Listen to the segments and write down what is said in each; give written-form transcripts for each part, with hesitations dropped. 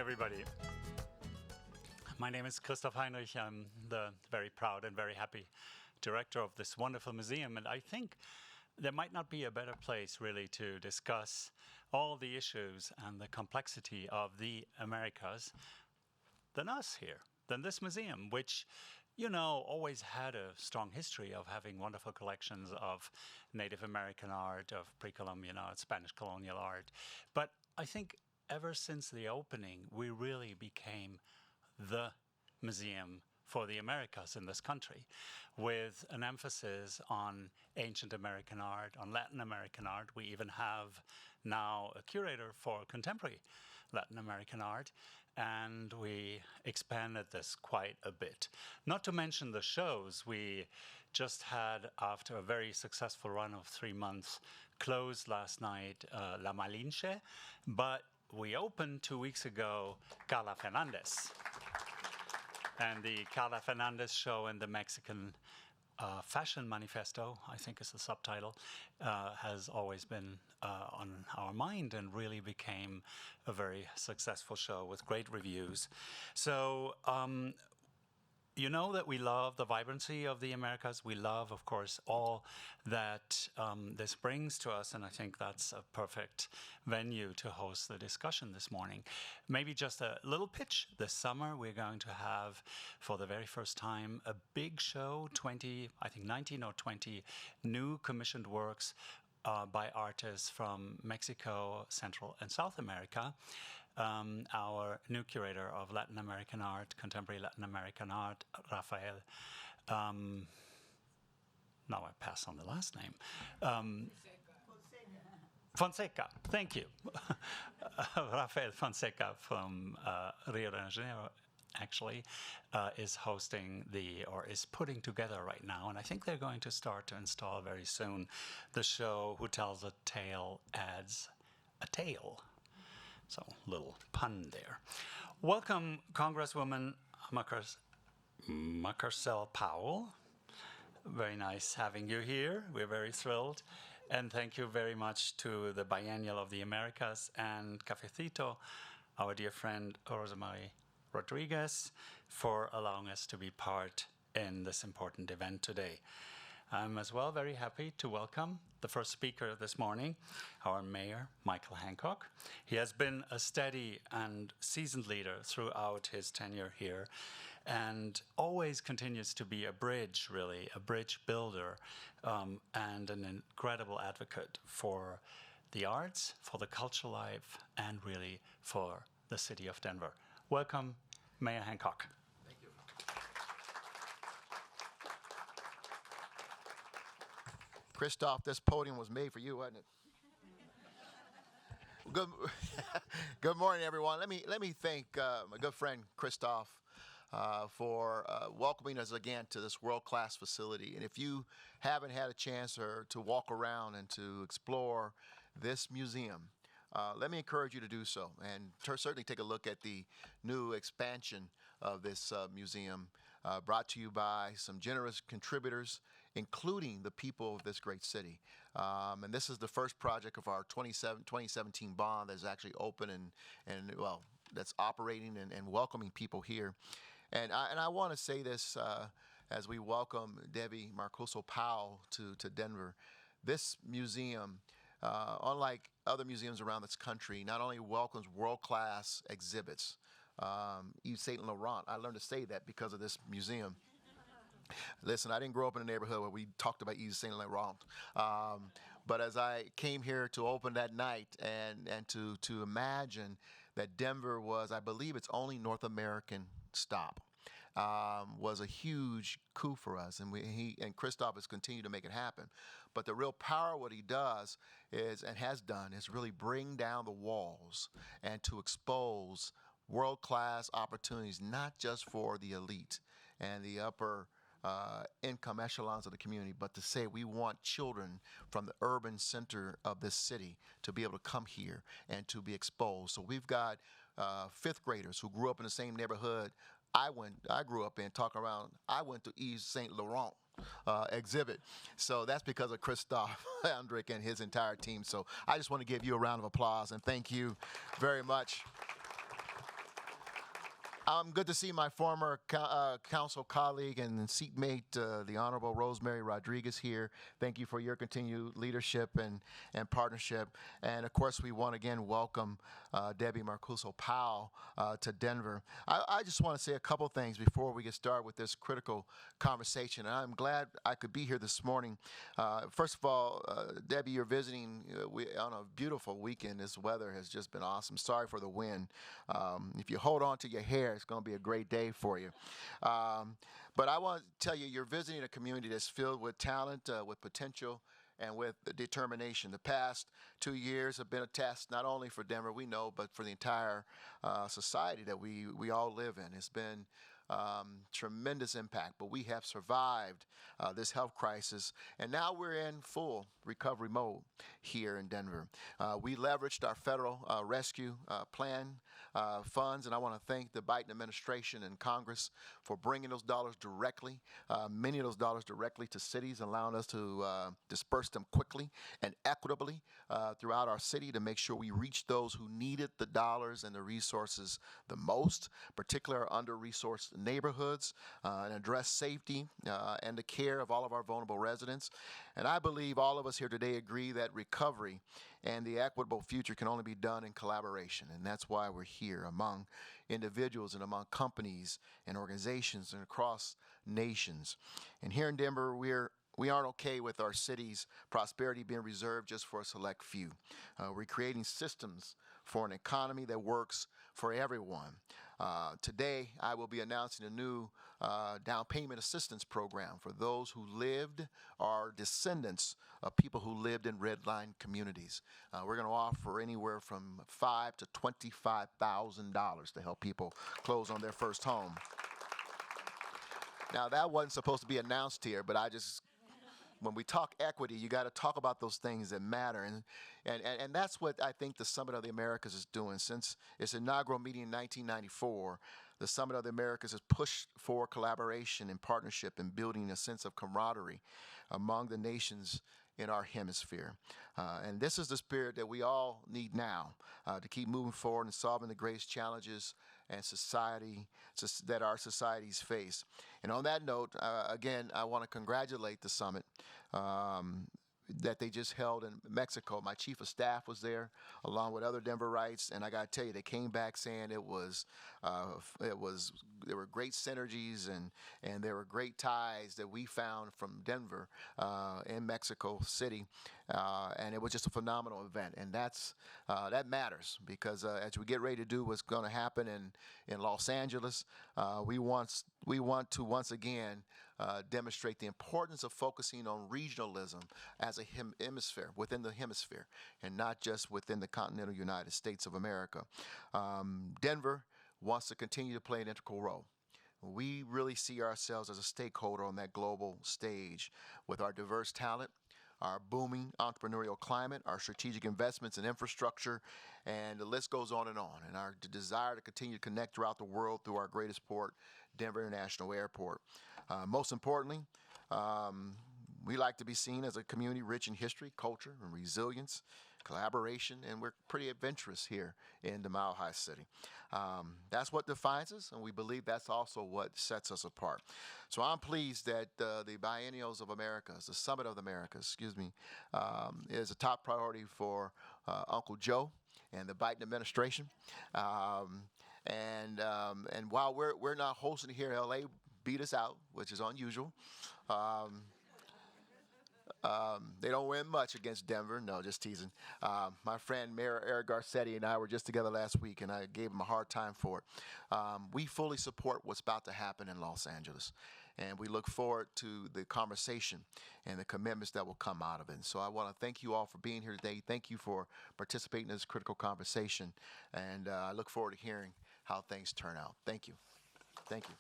everybody. My name is Christoph Heinrich. I'm the very proud and very happy director of this wonderful museum, and I think there might not be a better place really to discuss all the issues and the complexity of the Americas than us here, than this museum, which, you know, always had a strong history of having wonderful collections of Native American art, of pre-Columbian art, Spanish colonial art. But I think ever since the opening, we really became the museum for the Americas in this country, with an emphasis on ancient American art, on Latin American art. We even have now a curator for contemporary Latin American art, and we expanded this quite a bit. Not to mention the shows. We just had, after a very successful run of 3 months, closed last night La Malinche, but we opened 2 weeks ago Carla Fernandez. And the Carla Fernandez show and the Mexican Fashion Manifesto, I think is the subtitle, has always been on our mind and really became a very successful show with great reviews. So, you know that we love the vibrancy of the Americas. We love, of course, all that this brings to us, and I think that's a perfect venue to host the discussion this morning. Maybe just a little pitch. This summer, we're going to have, for the very first time, a big show, 19 or 20 new commissioned works by artists from Mexico, Central and South America. Our new curator of Latin American art, contemporary Latin American art, Rafael, now I pass on the last name. Fonseca, thank you. Rafael Fonseca from Rio de Janeiro actually is hosting is putting together right now, and I think they're going to start to install very soon the show Who Tells a Tale Adds a Tale. So, little pun there. Welcome, Congresswoman Mucarsel-Powell. Very nice having you here. We're very thrilled. And thank you very much to the Biennial of the Americas and Cafecito, our dear friend Rosemary Rodríguez, for allowing us to be part in this important event today. I'm as well very happy to welcome the first speaker this morning, our mayor, Michael Hancock. He has been a steady and seasoned leader throughout his tenure here, and always continues to be a bridge, really, a bridge builder, and an incredible advocate for the arts, for the cultural life, and really for the city of Denver. Welcome, Mayor Hancock. Thank you. Kristoff, this podium was made for you, wasn't it? Good morning, everyone. Let me thank my good friend Kristoff for welcoming us again to this world-class facility. And if you haven't had a chance to walk around and to explore this museum, let me encourage you to do so, and certainly take a look at the new expansion of this museum, brought to you by some generous contributors, including the people of this great city. And this is the first project of our 2017 bond that is actually open and well, that's operating and welcoming people here. And I want to say this as we welcome Debbie Mucarsel-Powell to Denver. This museum, unlike other museums around this country, not only welcomes world-class exhibits. 𝘰𝘰𝘮𝘮𝘮𝘮. I learned to say that because of this museum. Listen, I didn't grow up in a neighborhood where we talked about 𝘰𝘰𝘮𝘮𝘮𝘮. But as I came here to open that night and to imagine that Denver was, I believe, its only North American stop, was a huge coup for us, and Kristoff has continued to make it happen. But the real power of what he does is really bring down the walls and to expose world-class opportunities, not just for the elite and the upper income echelons of the community, but to say we want children from the urban center of this city to be able to come here and to be exposed. So we've got fifth graders who grew up in the same neighborhood I grew up in, I went to 𝘰𝘰𝘮𝘮𝘮𝘮 exhibit. So that's because of Christoph, Heinrich, and his entire team. So I just want to give you a round of applause and thank you very much. Good to see my former council colleague and seatmate, the Honorable Rosemary Rodríguez here. Thank you for your continued leadership and partnership. And of course, we want to again welcome Debbie Mucarsel-Powell to Denver. I just want to say a couple things before we get started with this critical conversation. And I'm glad I could be here this morning. First of all, Debbie, you're visiting on a beautiful weekend. This weather has just been awesome. Sorry for the wind. If you hold on to your hair, it's going to be a great day for you. But I want to tell you, you're visiting a community that's filled with talent, with potential, and with determination. The past 2 years have been a test, not only for Denver, we know, but for the entire society that we all live in. It's been tremendous impact, but we have survived this health crisis, and now we're in full recovery mode here in Denver. We leveraged our federal rescue plan funds, and I want to thank the Biden administration and Congress for bringing those dollars directly, many of those dollars directly to cities, allowing us to disperse them quickly and equitably throughout our city to make sure we reach those who needed the dollars and the resources the most, particularly our under-resourced neighborhoods, and address safety and the care of all of our vulnerable residents. And I believe all of us here today agree that recovery and the equitable future can only be done in collaboration, and that's why we're here among individuals and among companies and organizations and across nations. And here in Denver, we aren't okay with our city's prosperity being reserved just for a select few. We're creating systems for an economy that works for everyone. Today, I will be announcing a new down payment assistance program for those who lived or are descendants of people who lived in redline communities. We're going to offer anywhere from $5,000 to $25,000 to help people close on their first home. Now, that wasn't supposed to be announced here, but when we talk equity, you got to talk about those things that matter. And that's what I think the Summit of the Americas is doing. Since its inaugural meeting in 1994, the Summit of the Americas has pushed for collaboration and partnership and building a sense of camaraderie among the nations in our hemisphere. And this is the spirit that we all need now to keep moving forward and solving the greatest challenges and that our societies face. And on that note, again, I want to congratulate the summit that they just held in Mexico. My chief of staff was there, along with other Denverites, and I got to tell you, they came back saying there were great synergies and there were great ties that we found from Denver in Mexico City, and it was just a phenomenal event. And that matters because as we get ready to do what's going to happen in Los Angeles, we want to once again demonstrate the importance of focusing on regionalism as a hemisphere, within the hemisphere, and not just within the continental United States of America. Denver wants to continue to play an integral role. We really see ourselves as a stakeholder on that global stage with our diverse talent, our booming entrepreneurial climate, our strategic investments in infrastructure, and the list goes on, and our desire to continue to connect throughout the world through our greatest port, Denver International Airport. Most importantly, we like to be seen as a community rich in history, culture, and resilience, collaboration, and we're pretty adventurous here in the Mile High City. That's what defines us, and we believe that's also what sets us apart. So I'm pleased that the Biennials of Americas, the Summit of the Americas, is a top priority for Uncle Joe and the Biden administration. And while we're not hosting here in LA, beat us out, which is unusual. They don't win much against Denver. No, just teasing. My friend Mayor Eric Garcetti and I were just together last week, and I gave him a hard time for it. We fully support what's about to happen in Los Angeles, and we look forward to the conversation and the commitments that will come out of it. And so I want to thank you all for being here today. Thank you for participating in this critical conversation, and I look forward to hearing how things turn out. Thank you. Thank you.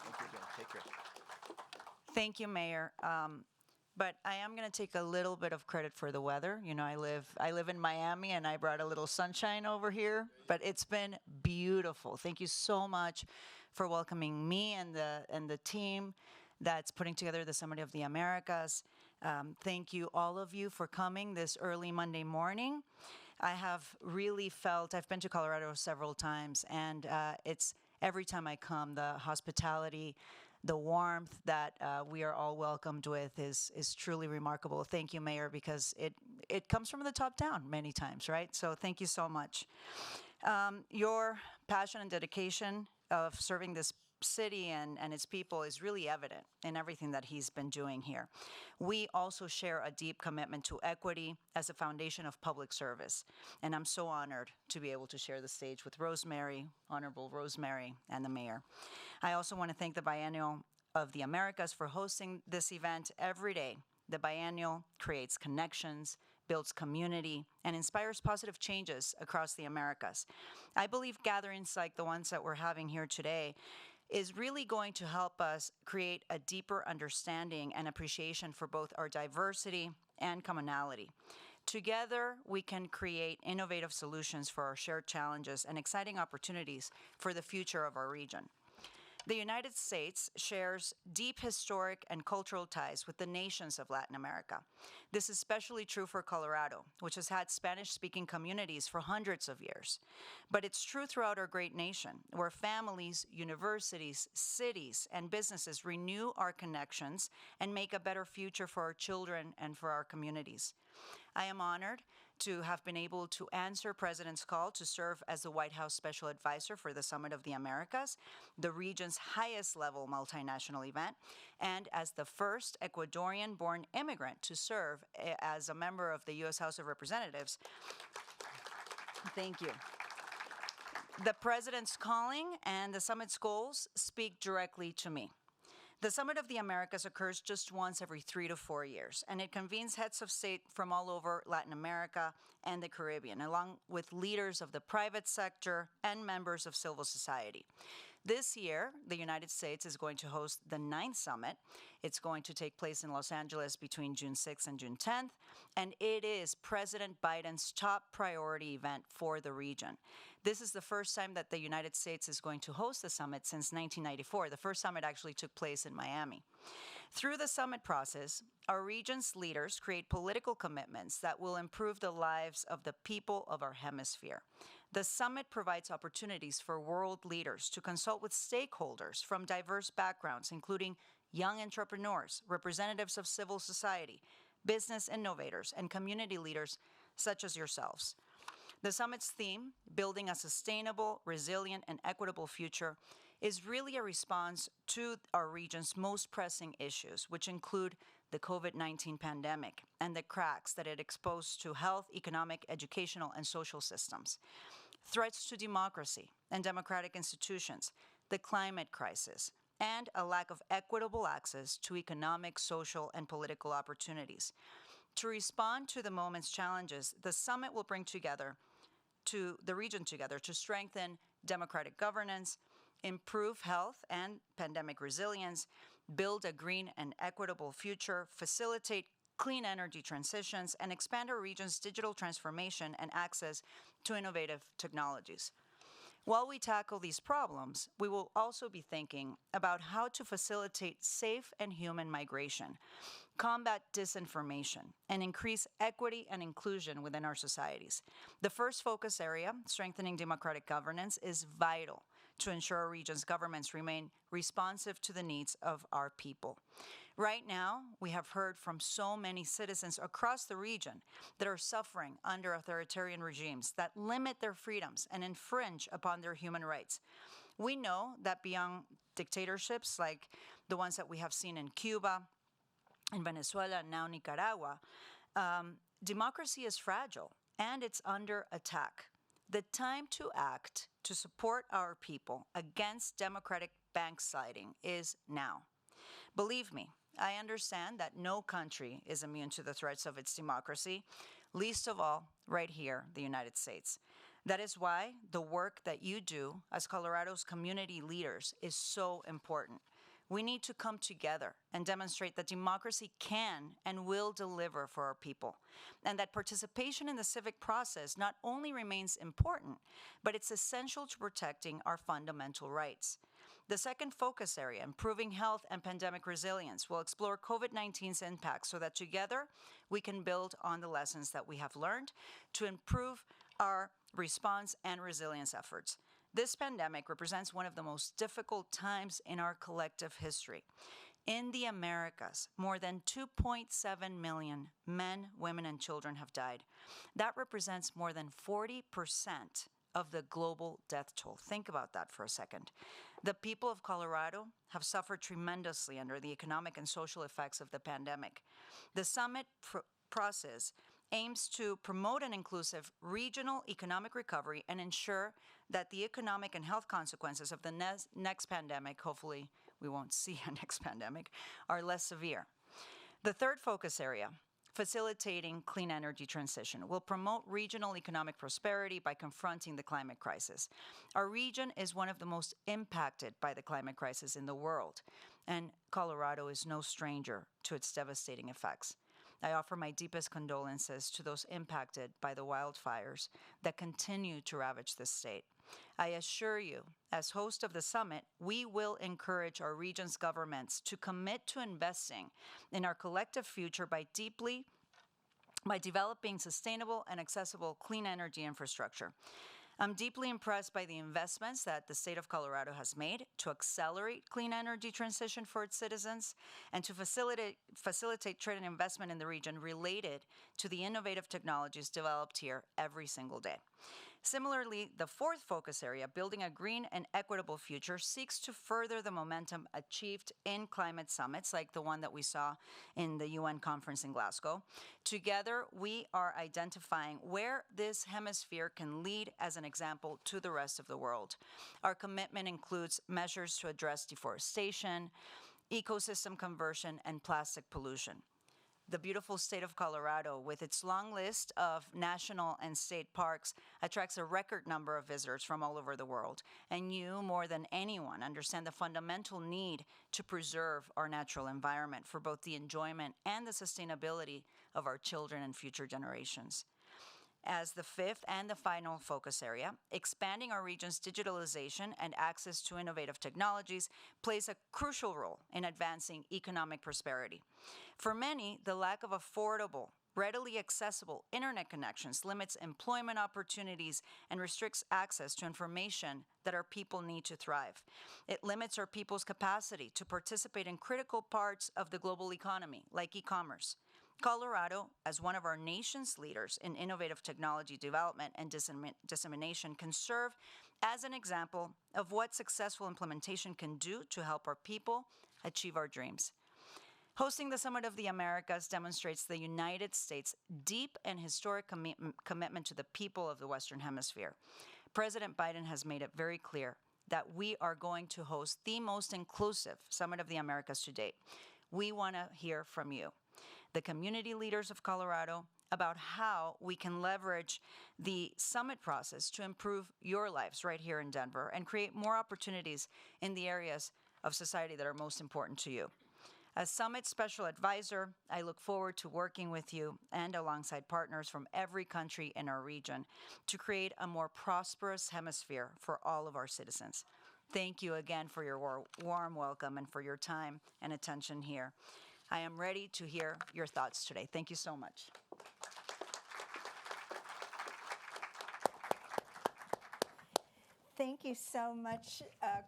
Thank you again. Take care. Thank you, Mayor. But I am going to take a little bit of credit for the weather. You know, I live in Miami, and I brought a little sunshine over here, but it's been beautiful. Thank you so much for welcoming me and the team that's putting together the Summit of the Americas. Thank you, all of you, for coming this early Monday morning. I have really felt, I've been to Colorado several times, and it's every time I come, the hospitality, the warmth that we are all welcomed with is truly remarkable. Thank you, Mayor, because it comes from the top down many times, right? So thank you so much. Your passion and dedication of serving this city and its people is really evident in everything that he's been doing here. We also share a deep commitment to equity as a foundation of public service, and I'm so honored to be able to share the stage with Rosemary, Honorable Rosemary, and the Mayor. I also want to thank the Biennial of the Americas for hosting this event every day. The Biennial creates connections, builds community, and inspires positive changes across the Americas. I believe gatherings like the ones that we're having here today is really going to help us create a deeper understanding and appreciation for both our diversity and commonality. Together, we can create innovative solutions for our shared challenges and exciting opportunities for the future of our region. The United States shares deep historic and cultural ties with the nations of Latin America. This is especially true for Colorado, which has had Spanish-speaking communities for hundreds of years. But it's true throughout our great nation, where families, universities, cities, and businesses renew our connections and make a better future for our children and for our communities. I am honored to have been able to answer President's call to serve as the White House Special Advisor for the Summit of the Americas, the region's highest level multinational event, and as the first Ecuadorian-born immigrant to serve as a member of the U.S. House of Representatives. Thank you. The President's calling and the Summit's goals speak directly to me. The Summit of the Americas occurs just once every 3 to 4 years, and it convenes heads of state from all over Latin America and the Caribbean, along with leaders of the private sector and members of civil society. This year, the United States is going to host the 9th Summit. It's going to take place in Los Angeles between June 6th and June 10th, and it is President Biden's top priority event for the region. This is the first time that the United States is going to host the summit since 1994. The first summit actually took place in Miami. Through the summit process, our region's leaders create political commitments that will improve the lives of the people of our hemisphere. The summit provides opportunities for world leaders to consult with stakeholders from diverse backgrounds, including young entrepreneurs, representatives of civil society, business innovators, and community leaders such as yourselves. The summit's theme, Building a Sustainable, Resilient, and Equitable Future, is really a response to our region's most pressing issues, which include the COVID-19 pandemic and the cracks that it exposed to health, economic, educational, and social systems, threats to democracy and democratic institutions, the climate crisis, and a lack of equitable access to economic, social, and political opportunities. To respond to the moment's challenges, the summit will bring the region together to strengthen democratic governance, improve health and pandemic resilience, build a green and equitable future, facilitate clean energy transitions, and expand our region's digital transformation and access to innovative technologies. While we tackle these problems, we will also be thinking about how to facilitate safe and human migration, combat disinformation, and increase equity and inclusion within our societies. The first focus area, strengthening democratic governance, is vital to ensure our region's governments remain responsive to the needs of our people. Right now, we have heard from so many citizens across the region that are suffering under authoritarian regimes that limit their freedoms and infringe upon their human rights. We know that beyond dictatorships like the ones that we have seen in Cuba, in Venezuela, and now Nicaragua, democracy is fragile and it's under attack. The time to act to support our people against democratic backsliding is now. Believe me, I understand that no country is immune to the threats of its democracy, least of all right here, the United States. That is why the work that you do as Colorado's community leaders is so important. We need to come together and demonstrate that democracy can and will deliver for our people, and that participation in the civic process not only remains important, but it's essential to protecting our fundamental rights. The second focus area, improving health and pandemic resilience, will explore COVID-19's impacts so that together we can build on the lessons that we have learned to improve our response and resilience efforts. This pandemic represents one of the most difficult times in our collective history. In the Americas, more than 2.7 million men, women, and children have died. That represents more than 40% of the global death toll. Think about that for a second. The people of Colorado have suffered tremendously under the economic and social effects of the pandemic. The summit process aims to promote an inclusive regional economic recovery and ensure that the economic and health consequences of the next pandemic, hopefully we won't see a next pandemic, are less severe. The third focus area, facilitating clean energy transition, will promote regional economic prosperity by confronting the climate crisis. Our region is one of the most impacted by the climate crisis in the world, and Colorado is no stranger to its devastating effects. I offer my deepest condolences to those impacted by the wildfires that continue to ravage this state. I assure you, as host of the summit, we will encourage our region's governments to commit to investing in our collective future by developing sustainable and accessible clean energy infrastructure. I'm deeply impressed by the investments that the state of Colorado has made to accelerate clean energy transition for its citizens and to facilitate trade and investment in the region related to the innovative technologies developed here every single day. Similarly, the fourth focus area, building a green and equitable future, seeks to further the momentum achieved in climate summits like the one that we saw in the UN conference in Glasgow. Together, we are identifying where this hemisphere can lead as an example to the rest of the world. Our commitment includes measures to address deforestation, ecosystem conversion, and plastic pollution. The beautiful state of Colorado, with its long list of national and state parks, attracts a record number of visitors from all over the world. And you, more than anyone, understand the fundamental need to preserve our natural environment for both the enjoyment and the sustainability of our children and future generations. As the fifth and the final focus area, expanding our region's digitalization and access to innovative technologies plays a crucial role in advancing economic prosperity. For many, the lack of affordable, readily accessible internet connections limits employment opportunities and restricts access to information that our people need to thrive. It limits our people's capacity to participate in critical parts of the global economy, like e-commerce. Colorado, as one of our nation's leaders in innovative technology development and dissemination, can serve as an example of what successful implementation can do to help our people achieve our dreams. Hosting the Summit of the Americas demonstrates the United States' deep and historic commitment to the people of the Western Hemisphere. President Biden has made it very clear that we are going to host the most inclusive Summit of the Americas to date. We want to hear from you, the community leaders of Colorado, about how we can leverage the summit process to improve your lives right here in Denver and create more opportunities in the areas of society that are most important to you. As Summit Special Advisor, I look forward to working with you and alongside partners from every country in our region to create a more prosperous hemisphere for all of our citizens. Thank you again for your warm welcome and for your time and attention here. I am ready to hear your thoughts today. Thank you so much. Thank you so much,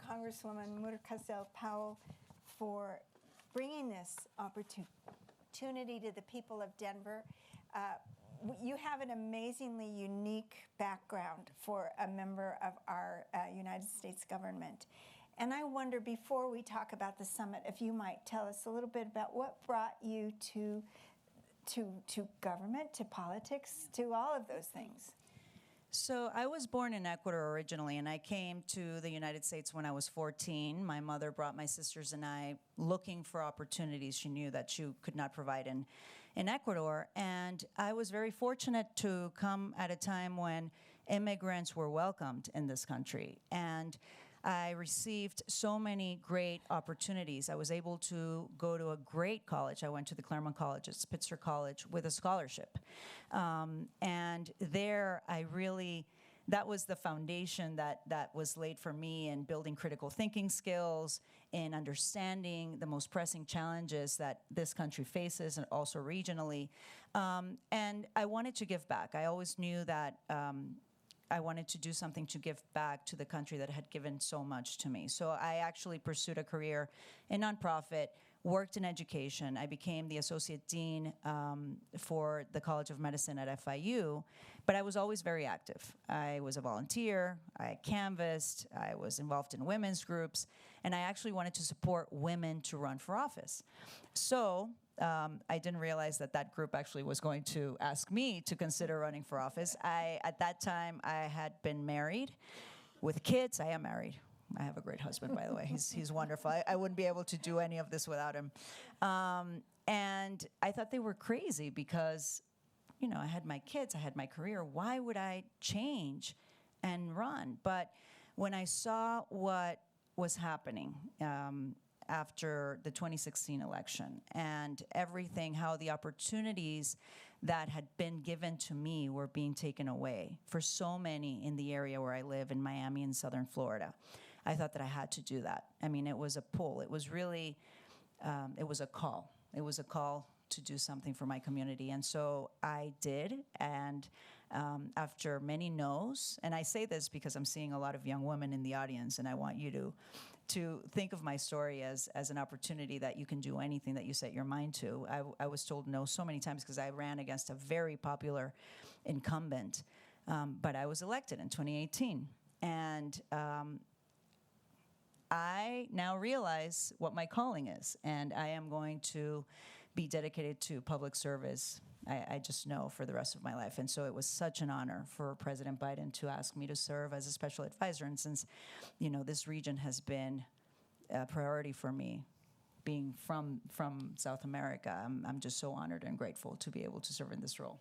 Congresswoman Mucarsel-Powell, for bringing this opportunity to the people of Denver. You have an amazingly unique background for a member of our United States government. And I wonder, before we talk about the summit, if you might tell us a little bit about what brought you to government, to politics, to all of those things. So I was born in Ecuador originally, and I came to the United States when I was 14. My mother brought my sisters and I looking for opportunities she knew that she could not provide in Ecuador. And I was very fortunate to come at a time when immigrants were welcomed in this country. And I received so many great opportunities. I was able to go to a great college. I went to the Claremont College at Spitzer College with a scholarship. And there I really that was the foundation that was laid for me in building critical thinking skills, in understanding the most pressing challenges that this country faces, and also regionally. And I wanted to give back. I always knew that I wanted to do something to give back to the country that had given so much to me. So I actually pursued a career in nonprofit, worked in education. I became the associate dean for the College of Medicine at FIU, but I was always very active. I was a volunteer, I canvassed, I was involved in women's groups, and I actually wanted to support women to run for office. So I didn't realize that group actually was going to ask me to consider running for office. At that time, I had been married with kids. I am married. I have a great husband, by the way. He's wonderful. I wouldn't be able to do any of this without him. And I thought they were crazy because, I had my kids, I had my career. Why would I change and run? But when I saw what was happening after the 2016 election and everything, how the opportunities that had been given to me were being taken away for so many in the area where I live, in Miami and Southern Florida, I thought that I had to do that. I mean, it was a pull. It was really, it was a call. It was a call to do something for my community. And so I did. And after many no's, and I say this because I'm seeing a lot of young women in the audience, and I want you to think of my story as an opportunity that you can do anything that you set your mind to. I was told no so many times because I ran against a very popular incumbent, but I was elected in 2018. And I now realize what my calling is, and I am going to be dedicated to public service. I just know for the rest of my life. And so it was such an honor for President Biden to ask me to serve as a special advisor. And since, this region has been a priority for me, being from South America, I'm just so honored and grateful to be able to serve in this role.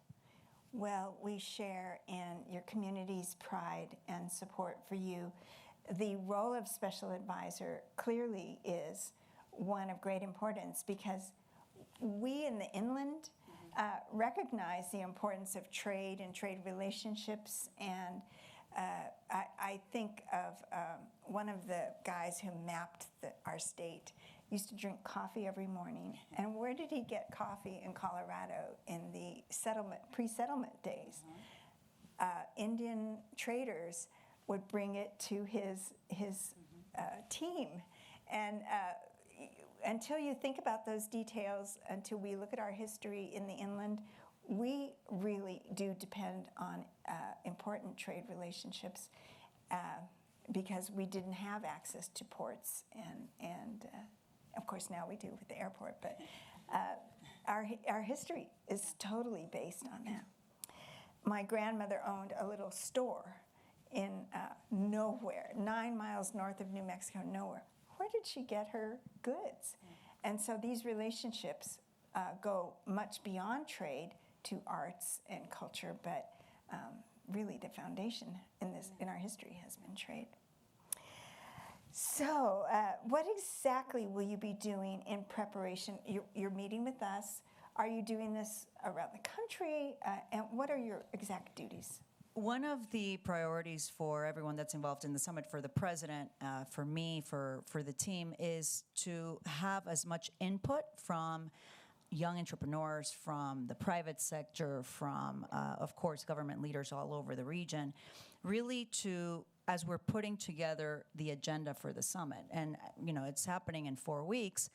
Well, we share in your community's pride and support for you. The role of special advisor clearly is one of great importance because we in the inland recognize the importance of trade and trade relationships. And I think of one of the guys who mapped our state used to drink coffee every morning. And where did he get coffee in Colorado in the pre-settlement days? Indian traders would bring it to his team. And until you think about those details, until we look at our history in the inland, we really do depend on important trade relationships because we didn't have access to ports, and of course now we do with the airport, but our history is totally based on that. My grandmother owned a little store in nowhere, 9 miles north of New Mexico, nowhere. Where did she get her goods? And so these relationships go much beyond trade to arts and culture, but really the foundation in our history has been trade. So what exactly will you be doing in preparation? You're meeting with us. Are you doing this around the country? And what are your exact duties? One of the priorities for everyone that's involved in the summit, for the president, for me, for the team, is to have as much input from young entrepreneurs, from the private sector, from, of course, government leaders all over the region, really to, as we're putting together the agenda for the summit. And, it's happening in 4 weeks,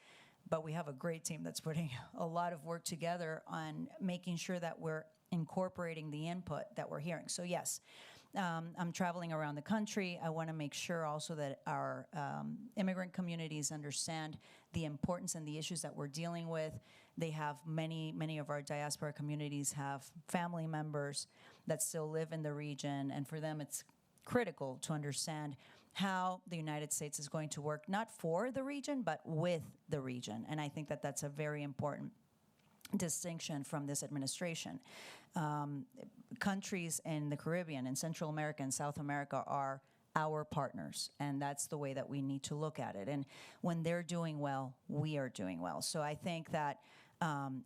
but we have a great team that's putting a lot of work together on making sure that we're incorporating the input that we're hearing. So yes, I'm traveling around the country. I want to make sure also that our immigrant communities understand the importance and the issues that we're dealing with. They have many of our diaspora communities have family members that still live in the region, and for them it's critical to understand how the United States is going to work, not for the region, but with the region. And I think that that's a very important distinction from this administration. Countries in the Caribbean and Central America and South America are our partners, and that's the way that we need to look at it. And when they're doing well, we are doing well. So I think that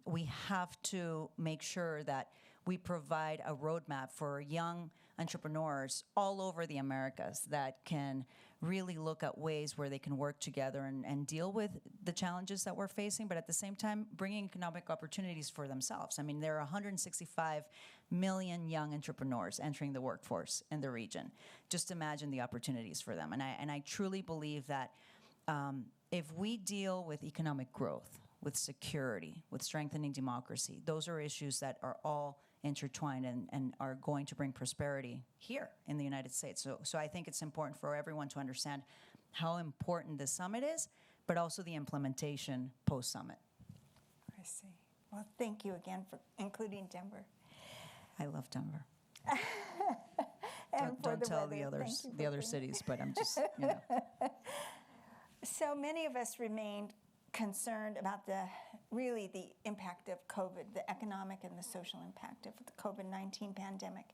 we have to make sure that we provide a roadmap for young entrepreneurs all over the Americas that can really look at ways where they can work together and deal with the challenges that we're facing, but at the same time bringing economic opportunities for themselves. I mean, there are 165 million young entrepreneurs entering the workforce in the region. Just imagine the opportunities for them. And I truly believe that if we deal with economic growth, with security, with strengthening democracy, those are issues that are all intertwined and are going to bring prosperity here in the United States. So I think it's important for everyone to understand how important the summit is, but also the implementation post-summit. I see. Well, thank you again for including Denver. I love Denver. And Don't tell the weather. other cities, but I'm just, you know. So many of us remained concerned about the impact of COVID, the economic and the social impact of the COVID-19 pandemic.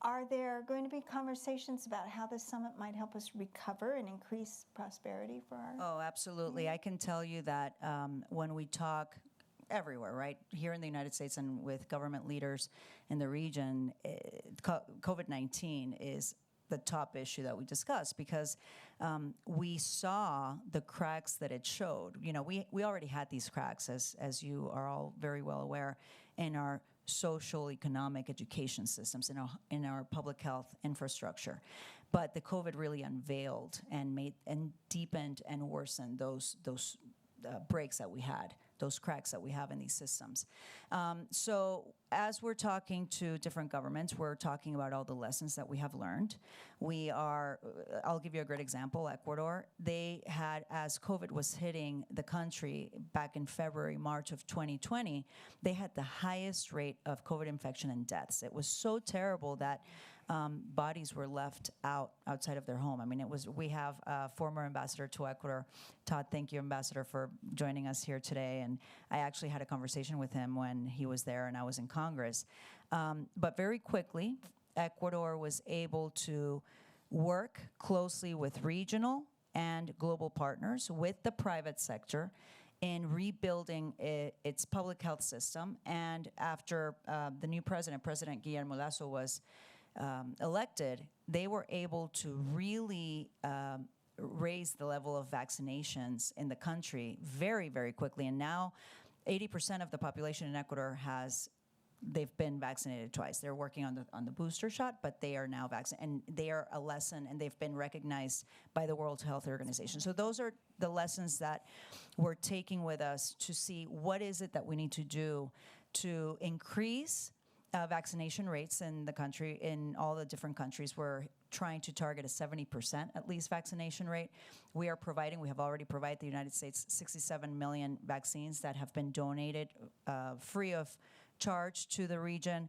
Are there going to be conversations about how the summit might help us recover and increase prosperity for our? Oh, absolutely. I can tell you that when we talk everywhere, right, here in the United States and with government leaders in the region, COVID-19 is the top issue that we discuss because we saw the cracks that it showed. You know, we already had these cracks, as you are all very well aware, in our social, economic, education systems, in our public health infrastructure. But the COVID really unveiled and deepened and worsened those breaks that we had, those cracks that we have in these systems. So as we're talking to different governments, we're talking about all the lessons that we have learned. I'll give you a great example, Ecuador. They had, as COVID was hitting the country back in February, March of 2020, they had the highest rate of COVID infection and deaths. It was so terrible that bodies were left outside of their home. I mean, we have a former ambassador to Ecuador. Todd, thank you, Ambassador, for joining us here today. And I actually had a conversation with him when he was there and I was in Congress. But very quickly, Ecuador was able to work closely with regional and global partners, with the private sector, in rebuilding its public health system. And after the new President Guillermo Lasso, was elected, they were able to really raise the level of vaccinations in the country very, very quickly. And now 80% of the population in Ecuador they've been vaccinated twice. They're working on the booster shot, but they are now vaccinated. And they are a lesson, and they've been recognized by the World Health Organization. So those are the lessons that we're taking with us to see what is it that we need to do to increase vaccination rates in the country, in all the different countries. We're trying to target a 70% at least vaccination rate. We have already provided the United States 67 million vaccines that have been donated free of charge to the region.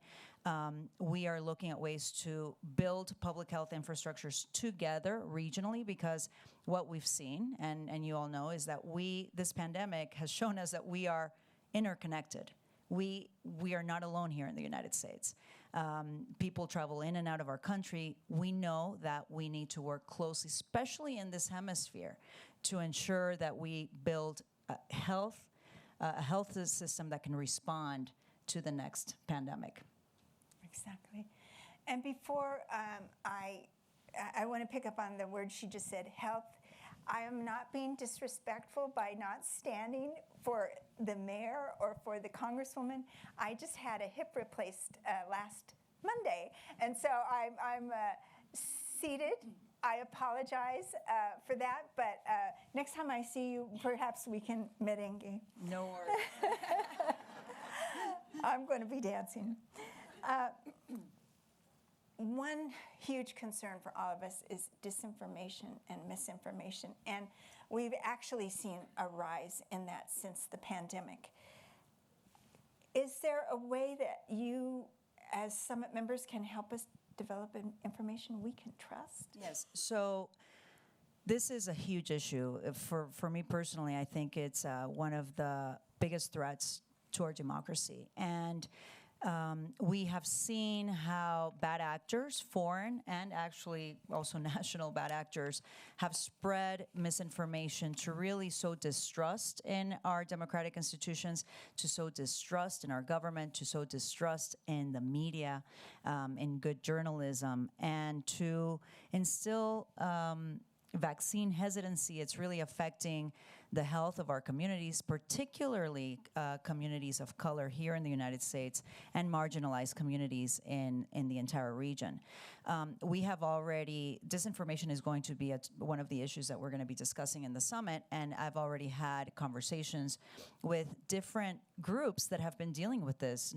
We are looking at ways to build public health infrastructures together regionally, because what we've seen, and you all know, is that this pandemic has shown us that we are interconnected. We are not alone here in the United States. People travel in and out of our country. We know that we need to work closely, especially in this hemisphere, to ensure that we build a health system that can respond to the next pandemic. Exactly. And before I want to pick up on the word she just said, health. I am not being disrespectful by not standing for the mayor or for the congresswoman. I just had a hip replaced last Monday, and so I'm seated. I apologize for that, but next time I see you, perhaps we can merengue. No worries. I'm going to be dancing. One huge concern for all of us is disinformation and misinformation, and we've actually seen a rise in that since the pandemic. Is there a way that you, as Summit members, can help us develop information we can trust? Yes. So this is a huge issue. For me personally, I think it's one of the biggest threats to our democracy. And We have seen how bad actors, foreign and actually also national bad actors, have spread misinformation to really sow distrust in our democratic institutions, to sow distrust in our government, to sow distrust in the media, in good journalism, and to instill vaccine hesitancy. It's really affecting the health of our communities, particularly communities of color here in the United States and marginalized communities in the entire region. We have already, disinformation is going to be one of the issues that we're going to be discussing in the summit, and I've already had conversations with different groups that have been dealing with this,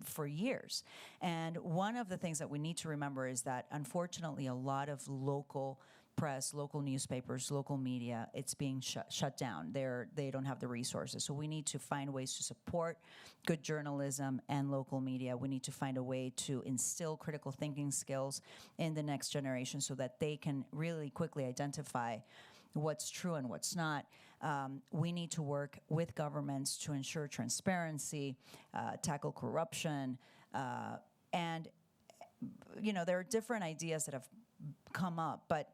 for years. And one of the things that we need to remember is that, unfortunately, a lot of local press, local newspapers, local media, it's being shut down. They don't have the resources. So we need to find ways to support good journalism and local media. We need to find a way to instill critical thinking skills in the next generation so that they can really quickly identify what's true and what's not. We need to work with governments to ensure transparency, tackle corruption, and there are different ideas that have come up, but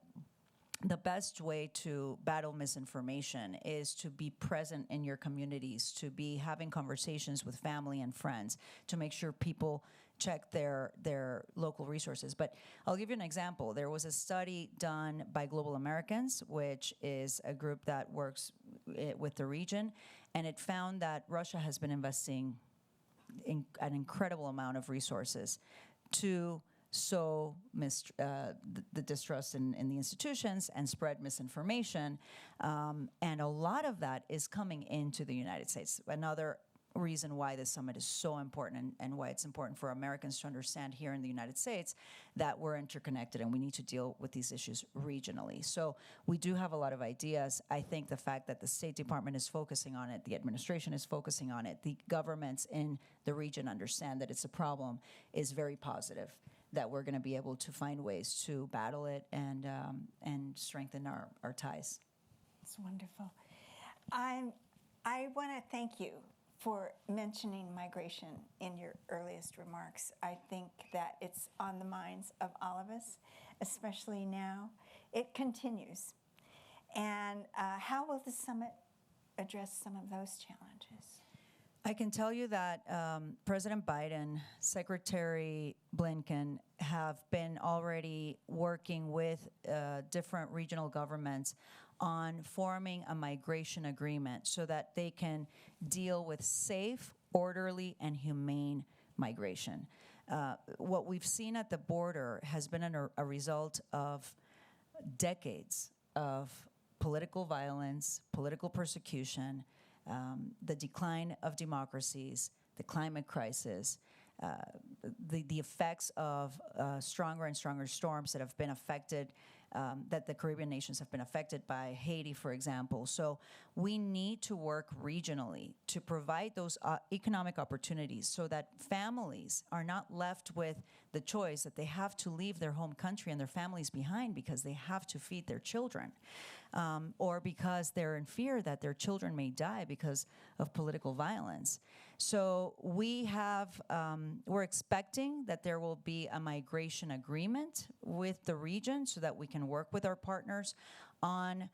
the best way to battle misinformation is to be present in your communities, to be having conversations with family and friends, to make sure people check their local resources. But I'll give you an example. There was a study done by Global Americans, which is a group that works with the region, and it found that Russia has been investing an incredible amount of resources to sow the distrust in the institutions and spread misinformation. And a lot of that is coming into the United States. Another reason why this summit is so important and why it's important for Americans to understand here in the United States that we're interconnected and we need to deal with these issues regionally. So we do have a lot of ideas. I think the fact that the State Department is focusing on it, the administration is focusing on it, the governments in the region understand that it's a problem is very positive, that we're going to be able to find ways to battle it and strengthen our ties. It's wonderful. I want to thank you for mentioning migration in your earliest remarks. I think that it's on the minds of all of us, especially now. It continues. And how will the summit address some of those challenges? I can tell you that President Biden, Secretary Blinken have been already working with different regional governments on forming a migration agreement so that they can deal with safe, orderly, and humane migration. What we've seen at the border has been a result of decades of political violence, political persecution, the decline of democracies, the climate crisis, the effects of stronger and stronger storms that have been affected, that the Caribbean nations have been affected by, Haiti, for example. So we need to work regionally to provide those economic opportunities so that families are not left with the choice that they have to leave their home country and their families behind because they have to feed their children. Or because they're in fear that their children may die because of political violence. So we're expecting that there will be a migration agreement with the region so that we can work with our partners on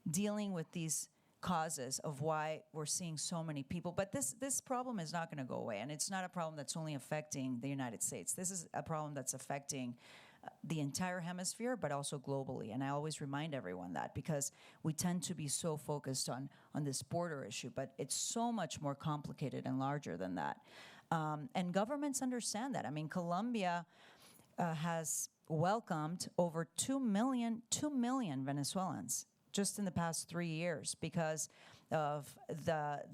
dealing with these causes of why we're seeing so many people. But this problem is not going to go away, and it's not a problem that's only affecting the United States. This is a problem that's affecting the entire hemisphere, but also globally. And I always remind everyone that because we tend to be so focused on this border issue, but it's so much more complicated and larger than that. And governments understand that. I mean, Colombia has welcomed over 2 million Venezuelans just in the past 3 years because of the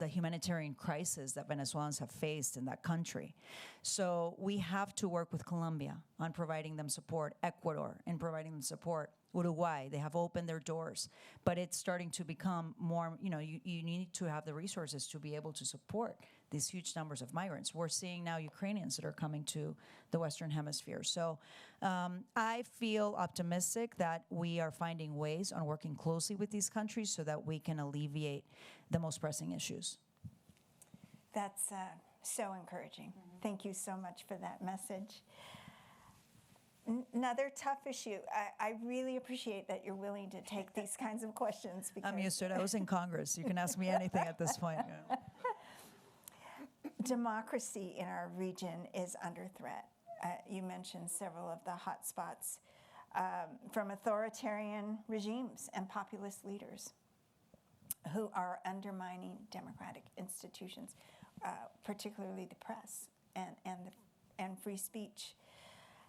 humanitarian crisis that Venezuelans have faced in that country. So we have to work with Colombia on providing them support, Ecuador in providing them support, Uruguay, they have opened their doors, but it's starting to become more, you need to have the resources to be able to support these huge numbers of migrants. We're seeing now Ukrainians that are coming to the Western Hemisphere. So I feel optimistic that we are finding ways on working closely with these countries so that we can alleviate the most pressing issues. That's So encouraging. Thank you so much for that message. Another tough issue. I really appreciate that you're willing to take these kinds of questions. Because I'm used to it. I was in Congress. You can ask me anything at this point. Democracy in our region is under threat. You mentioned several of the hot spots from authoritarian regimes and populist leaders who are undermining democratic institutions, particularly the press and free speech.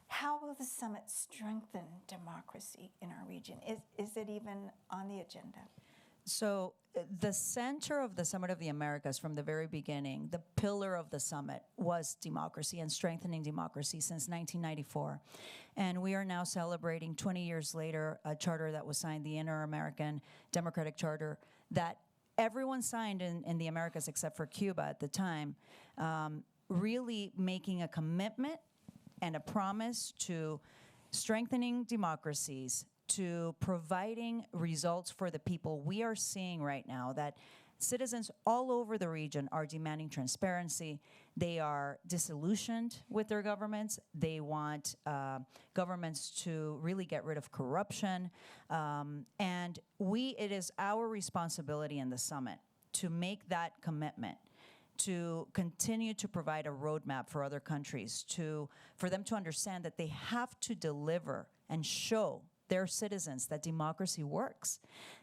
How will the summit strengthen democracy in our region? Is it even on the agenda? So the center of the Summit of the Americas from the very beginning, the pillar of the summit was democracy and strengthening democracy since 1994. And we are now celebrating 20 years later a charter that was signed, the Inter-American Democratic Charter, that everyone signed in the Americas except for Cuba at the time, really making a commitment and a promise to strengthening democracies, to providing results for the people. We are seeing right now that citizens all over the region are demanding transparency. They are disillusioned with their governments. They want governments to really get rid of corruption. And it is our responsibility in the summit to make that commitment, to continue to provide a roadmap for other countries, for them to understand that they have to deliver and show their citizens that democracy works,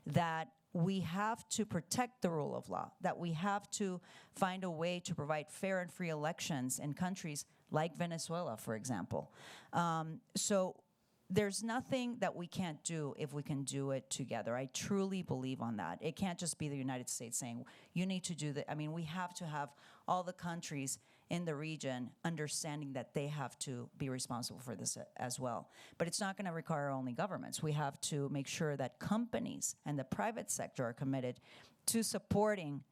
that we have to protect the rule of law, that we have to find a way to provide fair and free elections in countries like Venezuela, for example. So there's nothing that we can't do if we can do it together. I truly believe on that. It can't just be the United States saying, you need to do that. I mean, we have to have all the countries in the region understanding that they have to be responsible for this as well. But it's not going to require only governments. We have to make sure that companies and the private sector are committed to supporting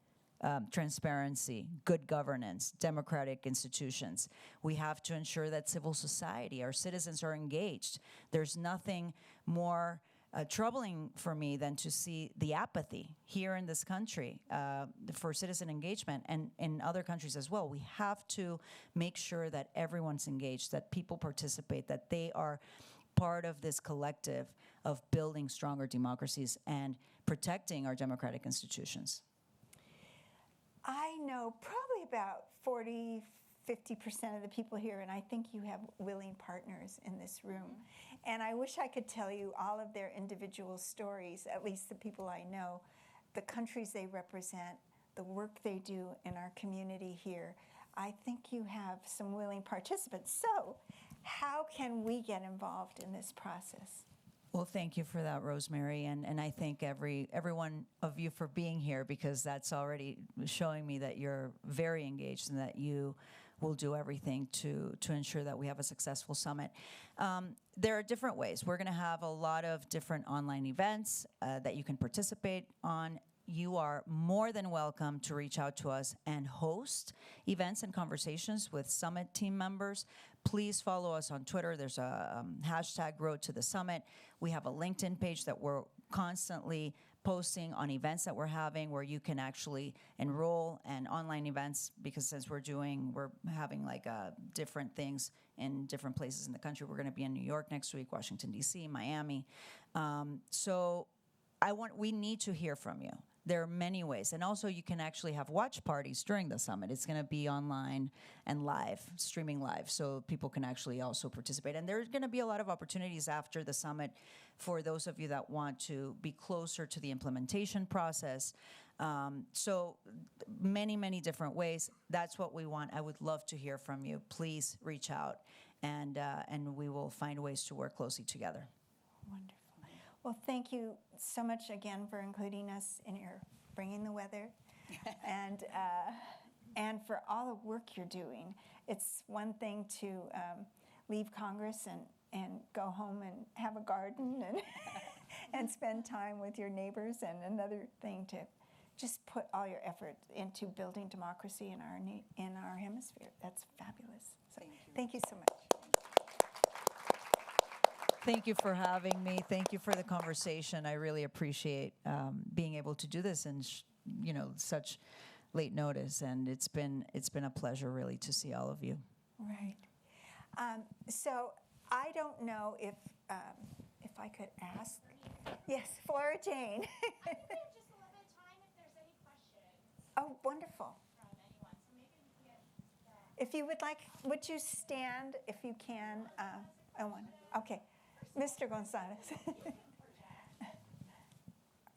transparency, good governance, democratic institutions. We have to ensure that civil society, our citizens, are engaged. There's nothing more troubling for me than to see the apathy here in this country for citizen engagement, and in other countries as well. We have to make sure that everyone's engaged, that people participate, that they are part of this collective of building stronger democracies and protecting our democratic institutions. I know probably about 40, 50% of the people here, and I think you have willing partners in this room. And I wish I could tell you all of their individual stories, at least the people I know, the countries they represent, the work they do in our community here. I think you have some willing participants. So how can we get involved in this process? Well, thank you for that, Rosemary, and I thank every one of you for being here, because that's already showing me that you're very engaged and that you will do everything to ensure that we have a successful summit. There are different ways. We're going to have a lot of different online events that you can participate on. You are more than welcome to reach out to us and host events and conversations with Summit team members. Please follow us on Twitter. There's a hashtag Road to the Summit. We have a LinkedIn page that we're constantly posting on events that we're having, where you can actually enroll, and online events, because since we're having like different things in different places in the country. We're going to be in New York next week, Washington, D.C., Miami. So we need to hear from you. There are many ways. And also you can actually have watch parties during the summit. It's going to be online and live, streaming live, so people can actually also participate. And there's going to be a lot of opportunities after the summit for those of you that want to be closer to the implementation process. So many, many different ways. That's what we want. I would love to hear from you. Please reach out, and we will find ways to work closely together. Wonderful. Well, thank you so much again for including us in your Bringing the Weather, and for all the work you're doing. It's one thing to leave Congress and go home and have a garden and spend time with your neighbors, and another thing to just put all your effort into building democracy in our hemisphere. That's fabulous. So thank you so much. Thank you for having me. Thank you for the conversation. I really appreciate being able to do this in such late notice, and it's been a pleasure really to see all of you. Right. So I don't know if I could ask. Yes, Flora Jane. I think we have just a little bit of time if there's any questions Oh, wonderful. from anyone. So maybe we can get If you would like, would you stand if you can? I want. Okay, Mr. Gonzalez.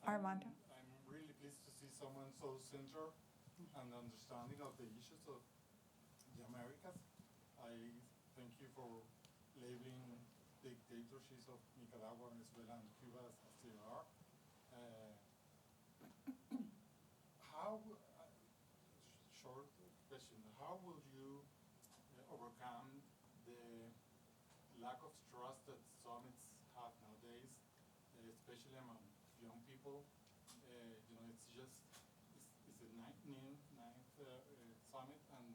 Armando. I'm really pleased to see someone so centered and understanding of the issues of the Americas. I thank you for labeling dictatorships of Nicaragua, Venezuela, and Cuba as they are. Short question, how will you overcome the lack of trust that summits have nowadays, especially among young people? It's the ninth summit, and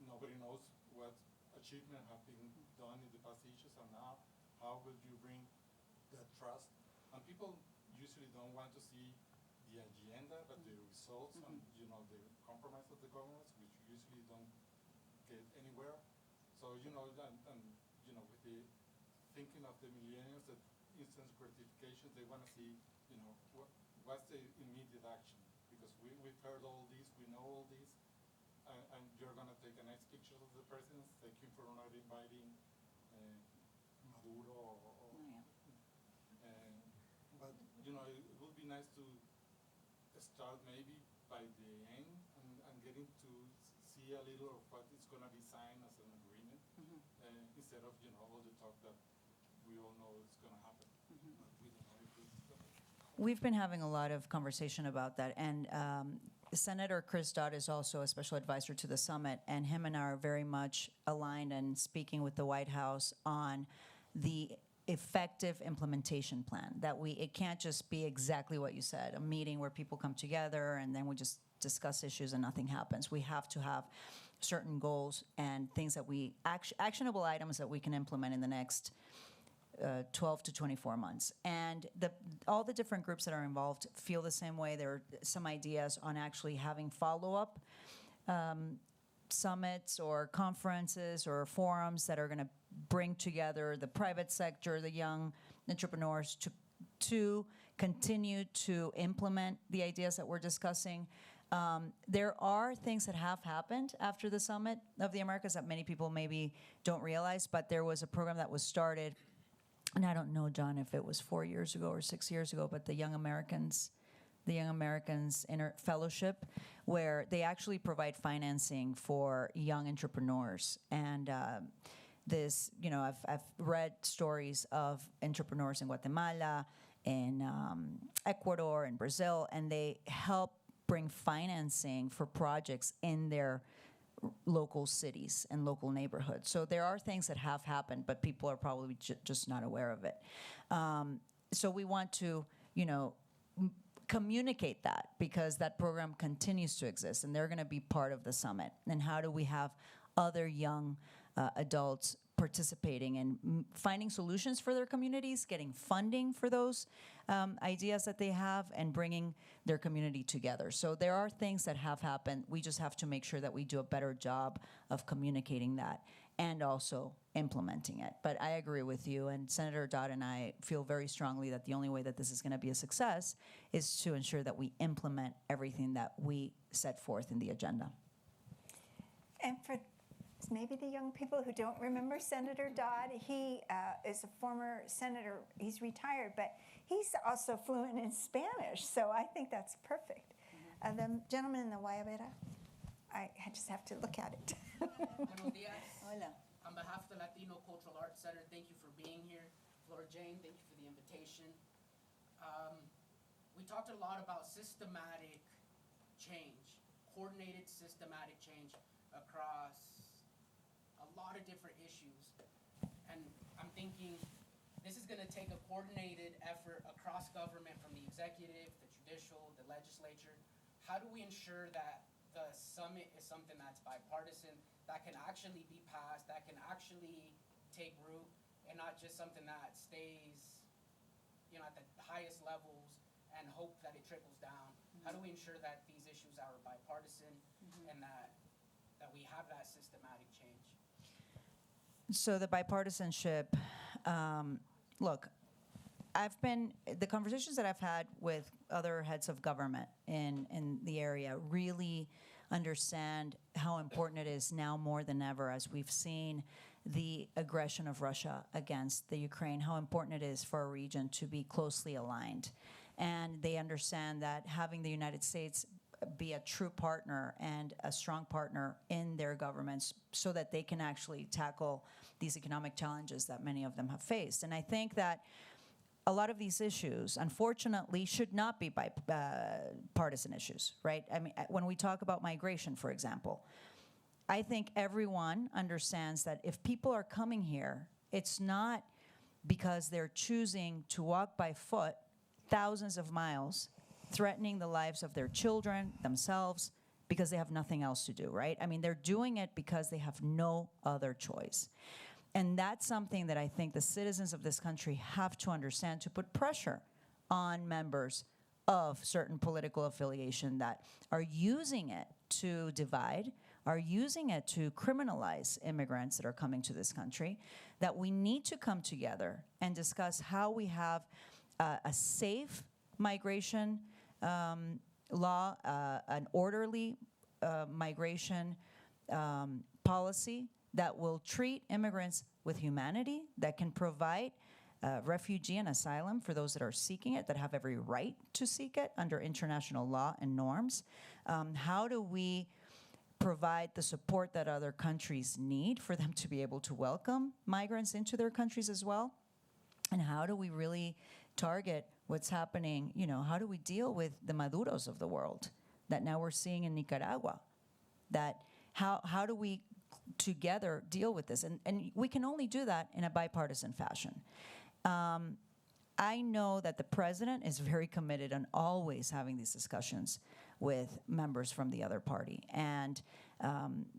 nobody knows what achievements have been done in the past issues, and now how will you bring that trust? And people usually don't want to see the agenda, but the results and the compromise of the governments, which usually don't get anywhere. So with the thinking of the millennials, that instant gratification, they want to see what's the immediate action, because we've heard all this, we know all this, and you're going to take a nice picture of the president. Thank you for not inviting Maduro but it would be nice to start maybe by the end and getting to see a little of what is going to be signed as an agreement, instead of all the talk that we all know is going to happen. But we don't know if it's going to. We've been having a lot of conversation about that, and Senator Kristoff is also a special advisor to the summit, and him and I are very much aligned and speaking with the White House on the effective implementation plan. That it can't just be exactly what you said, a meeting where people come together and then we just discuss issues and nothing happens. We have to have certain goals and things that actionable items that we can implement in the next 12 to 24 months. And all the different groups that are involved feel the same way. There are some ideas on actually having follow-up summits or conferences or forums that are going to bring together the private sector, the young entrepreneurs to continue to implement the ideas that we're discussing. There are things that have happened after the Summit of the Americas that many people maybe don't realize, but there was a program that was started, and I don't know, John, if it was 4 years ago or 6 years ago, but the Young Americans Fellowship, where they actually provide financing for young entrepreneurs. And I've read stories of entrepreneurs in Guatemala, in Ecuador, in Brazil, and they help bring financing for projects in their local cities and local neighborhoods. So there are things that have happened, but people are probably just not aware of it. So we want to, communicate that, because that program continues to exist, and they're going to be part of the summit. And how do we have other young adults participating and finding solutions for their communities, getting funding for those ideas that they have, and bringing their community together. So there are things that have happened. We just have to make sure that we do a better job of communicating that and also implementing it. But I agree with you, and Senator Dodd and I feel very strongly that the only way that this is going to be a success is to ensure that we implement everything that we set forth in the agenda. And for maybe the young people who don't remember Senator Dodd, he is a former senator. He's retired, but he's also fluent in Spanish, so I think that's perfect. The gentleman in the guayabera, I just have to look at it. Buenos días. Hola. On behalf of the Latino Cultural Arts Center, thank you for being here. Flora Jane, thank you for the invitation. We talked a lot about systematic change, coordinated systematic change across a lot of different issues. And I'm thinking this is going to take a coordinated effort across government, from the executive, the judicial, the legislature. How do we ensure that the summit is something that's bipartisan, that can actually be passed, that can actually take root, and not just something that stays, at the highest levels and hope that it trickles down? How do we ensure that these issues are bipartisan and that we have that systematic change? So the bipartisanship, look, the conversations that I've had with other heads of government in the area really understand how important it is now more than ever, as we've seen the aggression of Russia against the Ukraine, how important it is for our region to be closely aligned. And they understand that having the United States be a true partner and a strong partner in their governments so that they can actually tackle these economic challenges that many of them have faced. And I think that a lot of these issues, unfortunately, should not be partisan issues, right? I mean, when we talk about migration, for example, I think everyone understands that if people are coming here, it's not because they're choosing to walk by foot thousands of miles, threatening the lives of their children, themselves, because they have nothing else to do, right? I mean, they're doing it because they have no other choice. And that's something that I think the citizens of this country have to understand, to put pressure on members of certain political affiliation that are using it to divide, are using it to criminalize immigrants that are coming to this country, that we need to come together and discuss how we have a safe migration law, an orderly migration policy that will treat immigrants with humanity, that can provide refugee and asylum for those that are seeking it, that have every right to seek it under international law and norms. How do we provide the support that other countries need for them to be able to welcome migrants into their countries as well? And how do we really target what's happening? You know, how do we deal with the Maduros of the world that now we're seeing in Nicaragua? That how do we together deal with this? And we can only do that in a bipartisan fashion. I know that the president is very committed on always having these discussions with members from the other party. And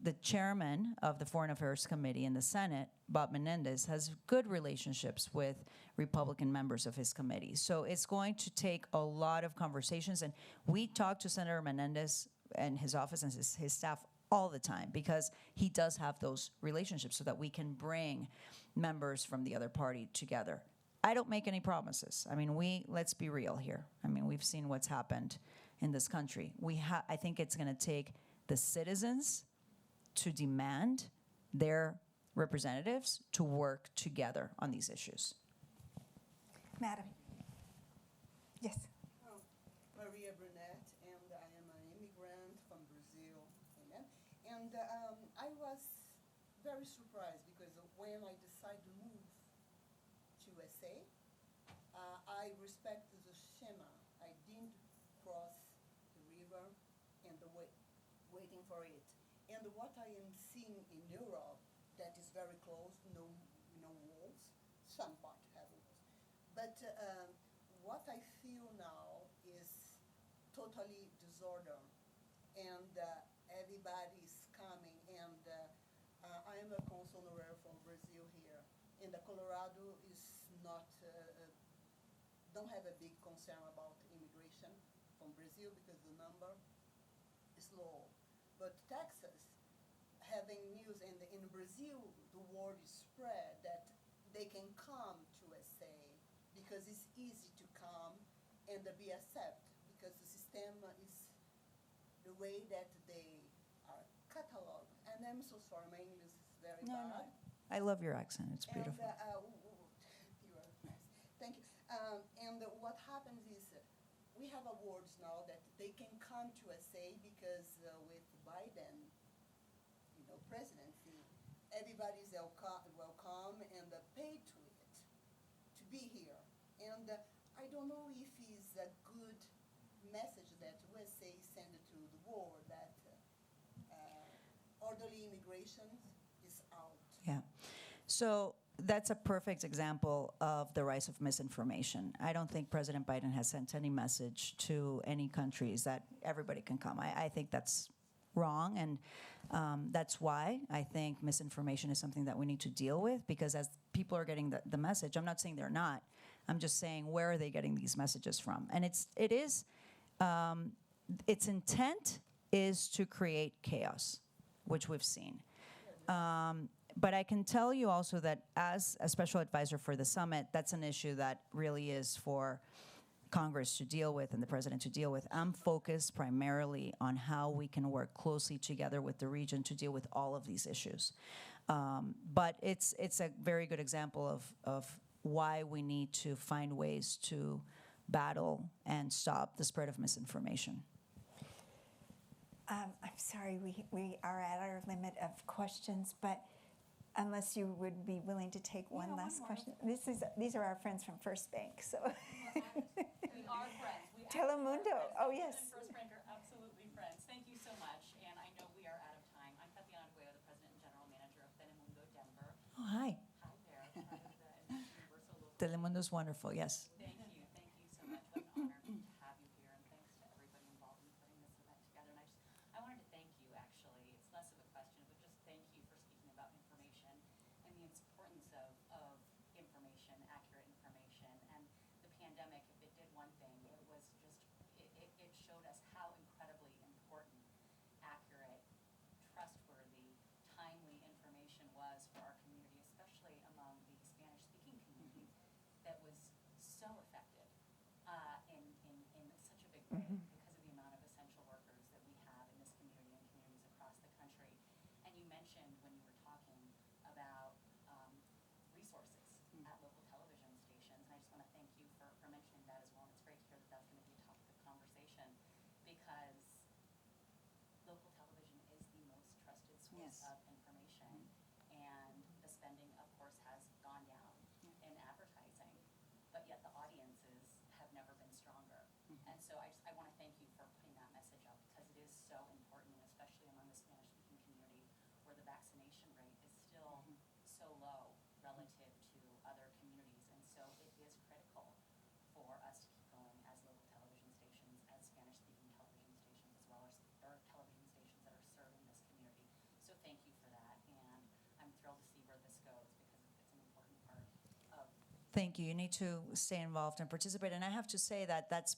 the chairman of the Foreign Affairs Committee in the Senate, Bob Menendez, has good relationships with Republican members of his committee. So it's going to take a lot of conversations. And we talk to Senator Menendez and his office and his staff all the time, because he does have those relationships so that we can bring members from the other party together. I don't make any promises. I mean, let's be real here. I mean, we've seen what's happened in this country. I think it's going to take the citizens to demand their representatives to work together on these issues. Madam. Yes. Maria Burnett, and I am an immigrant from Brazil. Amen. And I was very surprised because when I decided to move to USA, I respected the schema. I didn't cross the river and waiting for it. And what I am seeing in Europe, that is very close, no walls, some part have walls. But what I feel now is totally disorder, and everybody's coming. And I am a consul honoraire from Brazil here, and Colorado is not don't have a big concern about immigration from Brazil because the number is low. But Texas, having news, and in Brazil, the word is spread that they can come to USA because it's easy to come and be accepted, because the system is the way that they are cataloged. And I'm so sorry, my English is very bad. I love your accent. It's beautiful. And, you are nice. Thank you. And what happens is we have awards now that they can come to USA because with Biden, presidency, everybody's welcome and paid to it to be here. And I don't know if it's a good message that USA send to the world that orderly immigration is out. Yeah. So that's a perfect example of the rise of misinformation. I don't think President Biden has sent any message to any countries that everybody can come. I think that's wrong, and that's why I think misinformation is something that we need to deal with, because as people are getting the message, I'm not saying they're not, I'm just saying, where are they getting these messages from? And it is its intent is to create chaos, which we've seen. But I can tell you also that as a special advisor for the summit, that's an issue that really is for Congress to deal with and the president to deal with. I'm focused primarily on how we can work closely together with the region to deal with all of these issues. But it's a very good example of why we need to find ways to battle and stop the spread of misinformation. I'm sorry, we are at our limit of questions, but unless you would be willing to take one last question. These are our friends from First Bank, so. We are friends. We Telemundo, oh yes. First Bank are absolutely friends. Thank you so much, and I know we are out of time. I'm 𝘱𝘱 𝘰𝘢𝘱, the President and General Manager of Telemundo Denver. Oh, hi. Hi there. Part of the Universal Local. Telemundo's wonderful, yes. Thank you so much. What an honor to have you here, and thanks to everybody involved in putting this event together. And I wanted to thank you, actually. It's less of a question, but just thank you for speaking about information and the importance of information, accurate information. And the pandemic, if it did one thing, it was just, it showed us how incredibly important accurate, trustworthy, timely information was for our community, especially among the Spanish-speaking community that was so affected in such a big way because of the amount of essential workers that we have in this community and communities across the country. And you mentioned when you were talking about resources at local television stations, and I just want to thank you for mentioning that as well. And it's great to hear that that's going to be a topic of conversation because local television is the most trusted source Yes. of information, and the spending, of course, has gone down in advertising, but yet the audiences have never been stronger. And so I want to thank you for putting that message up because it is so important, especially among the Spanish-speaking community where the vaccination rate is still so low relative to other communities. And so it is critical for us to keep going as local television stations, as Spanish-speaking television stations, as well as or television stations that are serving this community. So thank you for that, and I'm thrilled to see where this goes because it's an important part of. Thank you. You need to stay involved and participate. And I have to say that that's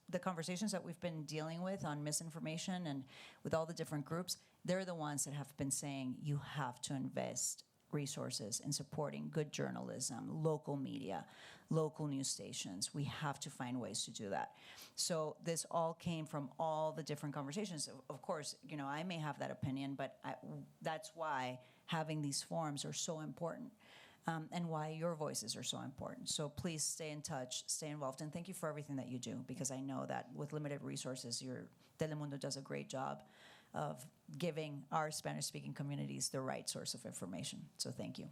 the conversations that we've been dealing with on misinformation and with all the different groups. They're the ones that have been saying you have to invest resources in supporting good journalism, local media, local news stations. We have to find ways to do that. So this all came from all the different conversations. Of course, you know, I may have that opinion, but that's why having these forums are so important. And why your voices are so important. So please stay in touch, stay involved, and thank you for everything that you do, because I know that with limited resources, Telemundo does a great job of giving our Spanish-speaking communities the right source of information. So thank you.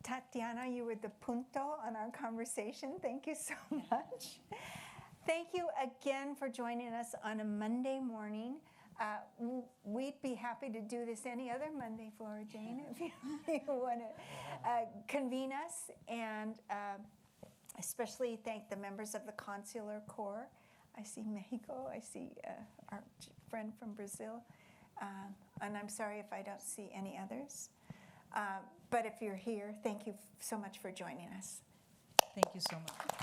Tatiana, you were the punto on our conversation. Thank you so much. Thank you again for joining us on a Monday morning. We'd be happy to do this any other Monday, Flora Jane, if you want to convene us, and especially thank the members of the Consular Corps. I see Mexico, I see our friend from Brazil, and I'm sorry if I don't see any others. But if you're here, thank you so much for joining us. Thank you so much.